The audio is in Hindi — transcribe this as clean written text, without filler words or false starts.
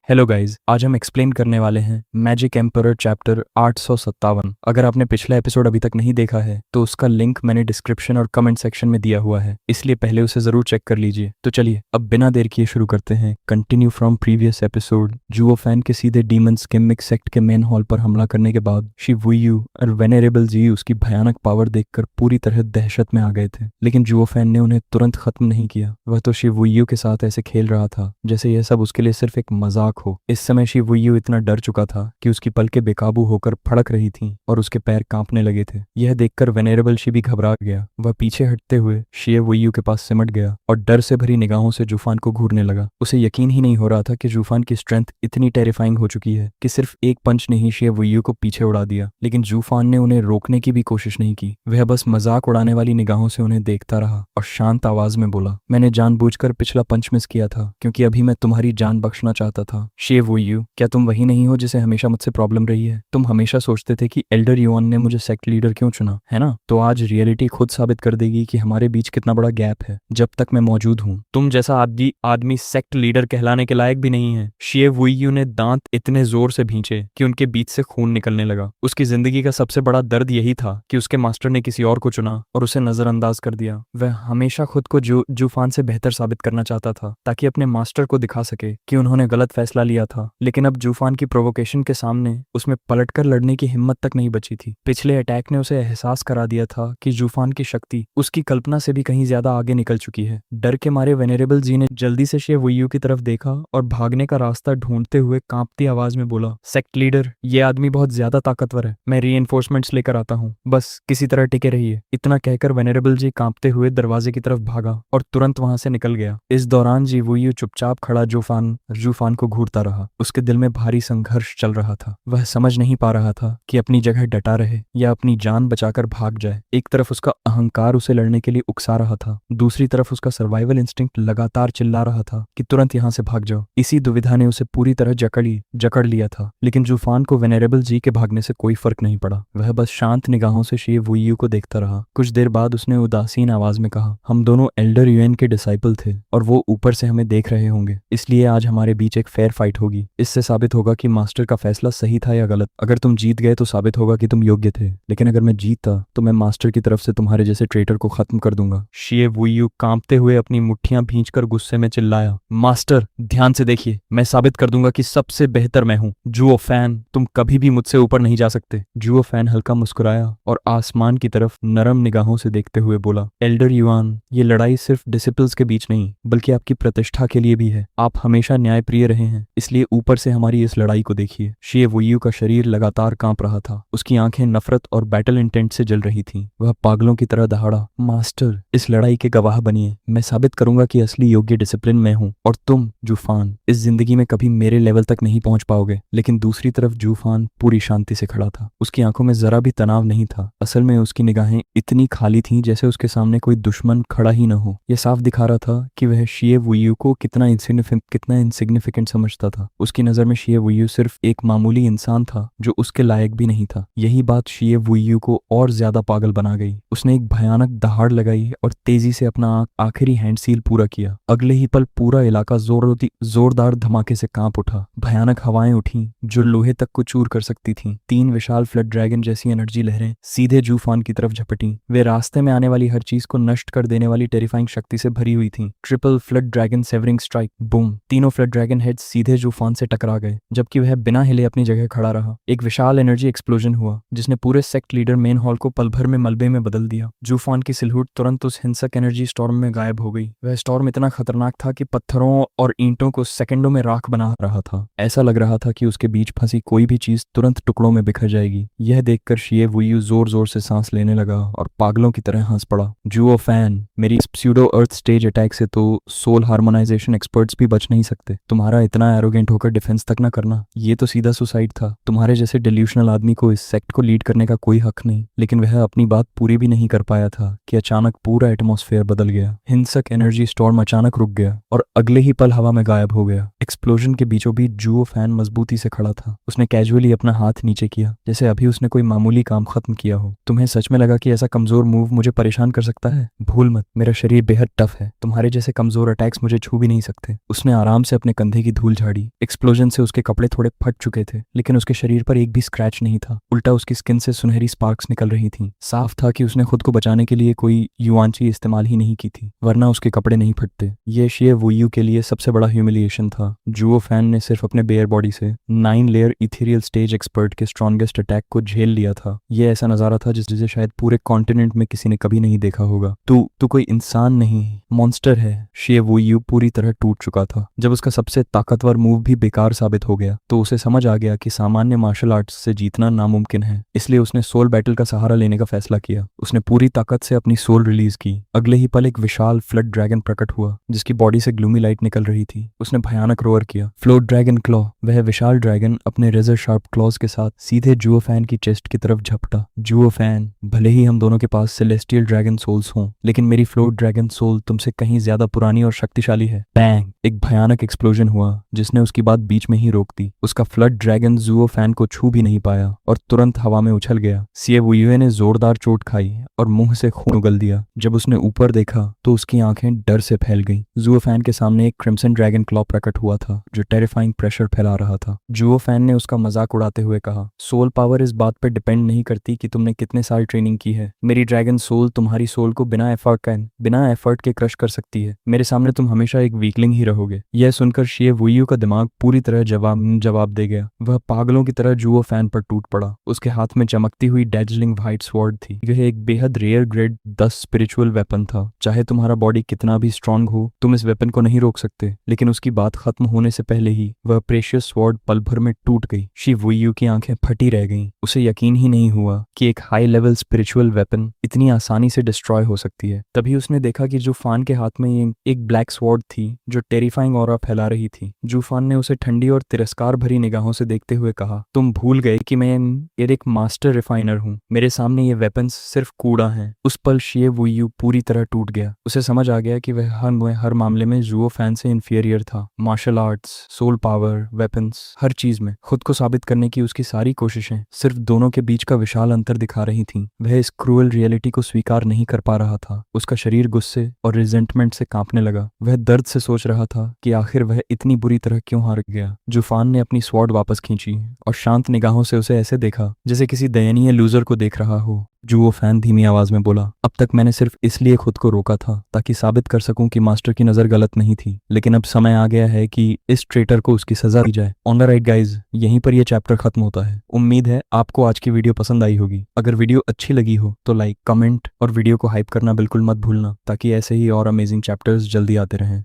हेलो गाइस, आज हम एक्सप्लेन करने वाले हैं मैजिक एम्परर चैप्टर 857। अगर आपने पिछला एपिसोड अभी तक नहीं देखा है तो उसका लिंक मैंने डिस्क्रिप्शन और कमेंट सेक्शन में दिया हुआ है, इसलिए पहले उसे जरूर चेक कर लीजिए। तो चलिए अब बिना देर किए शुरू करते हैं। Continue from previous episode. Zhuo Fan के सीधे डीमंस किमिक सेक्ट के मेन हॉल पर हमला करने के बाद शिव वुयू और वेनेरेबल जी उसकी भयानक पावर देखकर पूरी तरह दहशत में आ गए थे, लेकिन जुओफैन ने उन्हें तुरंत खत्म नहीं किया। वह तो शिव वुयू के साथ ऐसे खेल रहा था जैसे यह सब उसके लिए सिर्फ एक मजाक हो। इस समय शिव वुयू इतना डर चुका था कि उसकी पलकें बेकाबू होकर फड़क रही थीं और उसके पैर कांपने लगे थे। यह देखकर वेनेरेबल शी भी घबरा गया। वह पीछे हटते हुए शिव वुयू के पास सिमट गया और डर से भरी निगाहों से जूफान को घूरने लगा। उसे यकीन ही नहीं हो रहा था कि जूफान की स्ट्रेंथ इतनी टेरिफाइंग हो चुकी है कि सिर्फ एक पंच ने ही शिव वुयू को पीछे उड़ा दिया, लेकिन जूफान ने उन्हें रोकने की भी कोशिश नहीं की। वह बस मजाक उड़ाने वाली निगाहों से उन्हें देखता रहा और शांत आवाज में बोला, मैंने जानबूझकर पिछला पंच मिस किया था क्योंकि अभी मैं तुम्हारी जान बख्शना चाहता था। शिव वुयू, क्या तुम वही नहीं हो जिसे हमेशा मुझसे प्रॉब्लम रही है? तुम हमेशा सोचते थे कि एल्डर युआन ने मुझे सेक्ट लीडर क्यों चुना, है ना? तो आज रियलिटी खुद साबित कर देगी कि हमारे बीच कितना बड़ा गैप है जब तक मैं मौजूद हूँ। तुम जैसा आदमी सेक्ट लीडर कहलाने के लायक भी नहीं है। शिव वुयू ने दांत इतने जोर से भींचे कि उनके बीच से खून निकलने लगा। उसकी जिंदगी का सबसे बड़ा दर्द यही था कि उसके मास्टर ने किसी और को चुना और उसे नजरअंदाज कर दिया। वह हमेशा खुद को जूफान से बेहतर साबित करना चाहता था ताकि अपने मास्टर को दिखा सके कि उन्होंने गलत फैसला लिया था, लेकिन अब जूफान की प्रोवोकेशन के सामने उसमें पलटकर लड़ने की हिम्मत तक नहीं बची थी। पिछले अटैक ने उसे एहसास करा दिया था कि जूफान की शक्ति उसकी कल्पना से भी कहीं ज्यादा आगे निकल चुकी है। डर के मारे वेनेरेबल जी ने जल्दी से शिव वुयू की तरफ देखा और भागने का रास्ता ढूंढते हुए कांपती आवाज में बोला, सेक्ट लीडर, ये आदमी बहुत ज्यादा ताकतवर है, मैं रीइंफोर्समेंट्स लेकर आता हूँ, बस किसी तरह टिके रहिए। इतना कहकर वेनेरेबल जी कांपते हुए दरवाजे की तरफ भागा और तुरंत वहां से निकल गया। इस दौरान जी वुयू चुपचाप खड़ा जूफान को घूरता रहा। उसके दिल में भारी संघर्ष चल रहा था। वह समझ नहीं पा रहा था कि अपनी जगह डटा रहे या अपनी जान बचाकर भाग जाए। एक तरफ उसका अहंकार उसे लड़ने के लिए उकसा रहा था, दूसरी तरफ उसका सर्वाइवल इंस्टिंक्ट लगातार चिल्ला रहा था कि तुरंत यहां से भाग जाओ। इसी दुविधा ने उसे पूरी तरह जकड़ लिया था, लेकिन जूफान को वेनेरेबल जी के भागने से कोई फर्क नहीं पड़ा। वह बस शांत निगाहों से शिव वुयू को देखता रहा। कुछ देर बाद उसने उदासीन आवाज में कहा, हम दोनों एल्डर युएन के डिसाइपल थे और वो ऊपर से हमें देख रहे होंगे, इसलिए आज हमारे बीच एक फेयर फाइट होगी। इससे साबित होगा कि मास्टर का फैसला सही था या गलत। अगर तुम जीत गए तो साबित होगा कि तुम योग्य थे, लेकिन अगर मैं जीतता तो मैं मास्टर की तरफ से तुम्हारे जैसे ट्रेटर को खत्म कर दूंगा। शिव वुयू कांपते हुए अपनी मुट्ठियां भींचकर गुस्से में चिल्लाया, मास्टर, ध्यान से देखिए, मैं साबित कर दूंगा कि सबसे बेहतर मैं हूँ। जुओफैन, तुम कभी भी मुझसे ऊपर नहीं जा सकते। जुओफैन हल्का मुस्कुराया और आसमान की तरफ नरम निगाहों से देखते हुए बोला, एल्डर युआन, ये लड़ाई सिर्फ डिसिपल्स के बीच नहीं बल्कि आपकी प्रतिष्ठा के लिए भी है। आप हमेशा न्यायप्रिय रहे हैं, इसलिए ऊपर से हमारी इस लड़ाई को देखिए। शिव वुयू का शरीर लगातार कांप रहा था। उसकी आंखें नफरत और बैटल इंटेंट से जल रही थीं। वह पागलों की तरह दहाड़ा, मास्टर, इस लड़ाई के गवाह बनिए। मैं साबित करूंगा कि असली योग्य डिसिप्लिन मैं हूं और तुम, जूफान, इस जिंदगी में कभी मेरे लेवल तक नहीं पहुंच पाओगे। लेकिन दूसरी तरफ जूफान पूरी शांति से खड़ा था। उसकी आंखों में जरा भी तनाव नहीं था। असल में उसकी निगाहें इतनी खाली थीं जैसे उसके सामने कोई दुश्मन खड़ा ही न हो। यह साफ दिखा रहा था कि वह शिव वुयू को कितना इनसिग्निफिकेंट समझता था। उसकी नजर में शिव वुयू सिर्फ एक मामूली इंसान था जो उसके लायक भी नहीं था। यही बात शिव वुयू को और ज्यादा पागल बना गई। उसने एक भयानक दहाड़ लगाई और तेजी से अपना आखिरी हैंड सील पूरा किया। अगले ही पल पूरा इलाका जोरदार धमाके से कांप उठा। भयानक हवाएं उठी जो लोहे तक को चूर कर सकती थीं। 3 विशाल फ्लड ड्रैगन जैसी एनर्जी लहरें सीधे जूफान की तरफ झपटी। वे रास्ते में आने वाली हर चीज को नष्ट कर देने वाली टेरिफाइंग शक्ति से भरी हुई थीं। Triple flood dragon savouring strike, boom. तीनों फ्लड ड्रैगन हेड सीधे जूफान से टकरा गए, जबकि वह बिना हिले अपनी जगह खड़ा रहा। एक विशाल एनर्जी एक्सप्लोजन हुआ जिसने पूरे सेक्ट लीडर मेन हॉल को पल भर में मलबे में बदल दिया। जूफान की सिलहूट तुरंत उस हिंसक एनर्जी स्टॉर्म में गायब हो गई। वह स्टॉर्म इतना खतरनाक था कि पत्थरों और ईंटों को सेकंडों में राख बना रहा था। ऐसा लग रहा था कि उसके बीच फंसी कोई भी चीज तुरंत टुकड़ों में बिखर जाएगी। यह देखकर शिव वुयू जोर जोर से सांस लेने लगा और पागलों की तरह हंस पड़ा। जुओफैन, मेरी स्यूडो अर्थ स्टेज अटैक से तो सोल हार्मोनाइजेशन एक्सपर्ट्स भी बच नहीं सकते। तुम्हारा इतना एरोगेंट होकर डिफेंस तक ना करना, ये तो सीधा सुसाइड था। तुम्हारे जैसे डिल्यूशनल आदमी को इस सेक्ट को लीड करने का कोई हक नहीं। लेकिन वह अपनी बात पूरी भी नहीं कर पाया था कि अचानक पूरा एटमॉस्फेयर बदल गया। हिंसक एनर्जी स्टॉर्म अचानक रुक गया और अगले ही पल हवा में गायब हो गया। एक्सप्लोजन के बीचों बीच जुओफैन मजबूती से खड़ा था। उसने कैजुअली अपना हाथ नीचे किया जैसे अभी उसने कोई मामूली काम खत्म किया हो। तुम्हें सच में लगा कि ऐसा कमजोर मूव मुझे परेशान कर सकता है? भूल मत, मेरा शरीर बेहद टफ है। तुम्हारे जैसे कमजोर अटैक्स मुझे छू भी नहीं सकते। उसने आराम से अपने कंधे की धूल झाड़ी। एक्सप्लोजन से उसके कपड़े थोड़े फट चुके थे, लेकिन उसके शरीर पर एक भी स्क्रैच नहीं था। उल्टा उसकी स्किन से सुनहरी स्पार्क्स निकल रही थीं। साफ था कि उसने खुद को बचाने के लिए कोई युआंची इस्तेमाल ही नहीं की थी, वरना उसके कपड़े नहीं फटते। ये शिए वुयू के लिए सबसे बड़ा ह्यूमिलिएशन था। जुओ फैन ने सिर्फ अपने बेयर बॉडी से 9 लेयर इथेरियल स्टेज एक्सपर्ट के स्ट्रॉन्गेस्ट अटैक को झेल लिया था। ये ऐसा नजारा था जिसे शायद पूरे कॉन्टिनेंट में किसी ने कभी नहीं देखा होगा। तू कोई इंसान नहीं, मॉन्स्टर है। शिए वुयू पूरी तरह टूट चुका था। जब उसका सबसे ताकतवर मूव भी बेकार साबित हो गया तो उसे समझ आ गया कि सामान्य मार्शल आर्ट्स से जीतना नामुमकिन है। इसलिए उसने सोल बैटल का सहारा लेने का फैसला किया। उसने पूरी ताकत से अपनी सोल रिलीज की। अगले ही पल एक विशाल फ्लड ड्रैगन प्रकट हुआ जिसकी बॉडी से ग्लूमी लाइट निकल रही थी। उसने भयानक रोअर किया, फ्लोट ड्रैगन क्लॉ। वह विशाल ड्रैगन अपने रेजर शार्प क्लॉज के साथ सीधे जुओ फैन की चेस्ट की तरफ झपटा। जुओ फैन, भले ही हम दोनों के पास सेलेस्टियल ड्रैगन सोल्स हों, लेकिन मेरी फ्लोट ड्रैगन सोल तुमसे कहीं ज्यादा पुरानी और शक्तिशाली है। बैंग! एक भयानक एक्सप्लोजन हुआ जिसने उसकी बात बीच में ही रोक दी। उसका फ्लड ड्रैगन जुओ फैन को छू भी नहीं पाया और तुरंत हवा में उछल गया। शिए वुयू ने जोरदार चोट खाई और मुंह से खून उगल दिया। जब उसने ऊपर देखा तो उसकी आंखें डर से फैल गईं। जुओ फैन के सामने एक क्रिम्सन ड्रैगन क्लॉ प्रकट हुआ था जो टेरिफाइंग प्रेशर फैला रहा था। जुओ फैन ने उसका मजाक उड़ाते हुए कहा, सोल पावर इस बात पर डिपेंड नहीं करती कि तुमने कितने साल ट्रेनिंग की है। मेरी ड्रैगन सोल तुम्हारी सोल को बिना एफर्ट के क्रश कर सकती है। मेरे सामने तुम हमेशा एक वीकलिंग ही रहोगे। यह सुनकर शिए वुयू का दिमाग पूरी तरह जवाब दे गया। वह पागलों की तरह जुओ फैन पर टूट पड़ा। उसके हाथ में चमकती हुई डैजलिंग व्हाइट स्वॉर्ड थी। यह एक बेहद रेयर ग्रेड 10 स्पिरिचुअल वेपन था। चाहे तुम्हारा बॉडी कितना भी स्ट्रांग हो, तुम इस वेपन को नहीं रोक सकते। लेकिन उसकी बात खत्म होने से पहले ही वह प्रेशियस स्वॉर्ड पल भर में टूट गई। शिए वुयू की आंखें फटी रह गईं। उसे यकीन ही नहीं हुआ कि एक हाई लेवल स्पिरिचुअल वेपन इतनी आसानी से डिस्ट्रॉय हो सकती है। तभी उसने देखा कि जूफान के हाथ में एक ब्लैक स्वॉर्ड थी जो टेरिफाइंग ऑरा फैला रही थी। जूफान ने उसे ठंडी और तिरस्कार भरी निगाहों से देखते हुए कहा, तुम भूल गए कि मैं एक मास्टर रिफाइनर हूँ। मेरे सामने ये वेपन्स सिर्फ कूड़ा हैं। उस पल शिए वुयू पूरी तरह टूट गया। उसे समझ आ गया कि वह हर मामले में जुओ फैन से इंफीरियर था। Martial arts, soul power, weapons, हर चीज में खुद को साबित करने की उसकी सारी कोशिशें सिर्फ दोनों के बीच का विशाल अंतर दिखा रही थीं। वह इस क्रूअल रियलिटी को स्वीकार नहीं कर पा रहा था। उसका शरीर गुस्से और रिजेंटमेंट से कांपने लगा। वह दर्द से सोच रहा था कि आखिर वह इतनी बुरी तरह क्यों हार गया। जूफान ने अपनी स्वॉर्ड वापस खींची और शांत निगाहों से उसे ऐसे देखा जैसे किसी दयनीय लूजर को देख रहा हो। जुओ फैन धीमी आवाज में बोला, अब तक मैंने सिर्फ इसलिए खुद को रोका था ताकि साबित कर सकूं कि मास्टर की नजर गलत नहीं थी, लेकिन अब समय आ गया है कि इस ट्रेटर को उसकी सजा दी जाए। ऑन द राइट गाइज, यहीं पर यह चैप्टर खत्म होता है। उम्मीद है आपको आज की वीडियो पसंद आई होगी। अगर वीडियो अच्छी लगी हो तो लाइक, कमेंट और वीडियो को हाइप करना बिल्कुल मत भूलना ताकि ऐसे ही और अमेजिंग चैप्टर्स जल्दी आते रहें।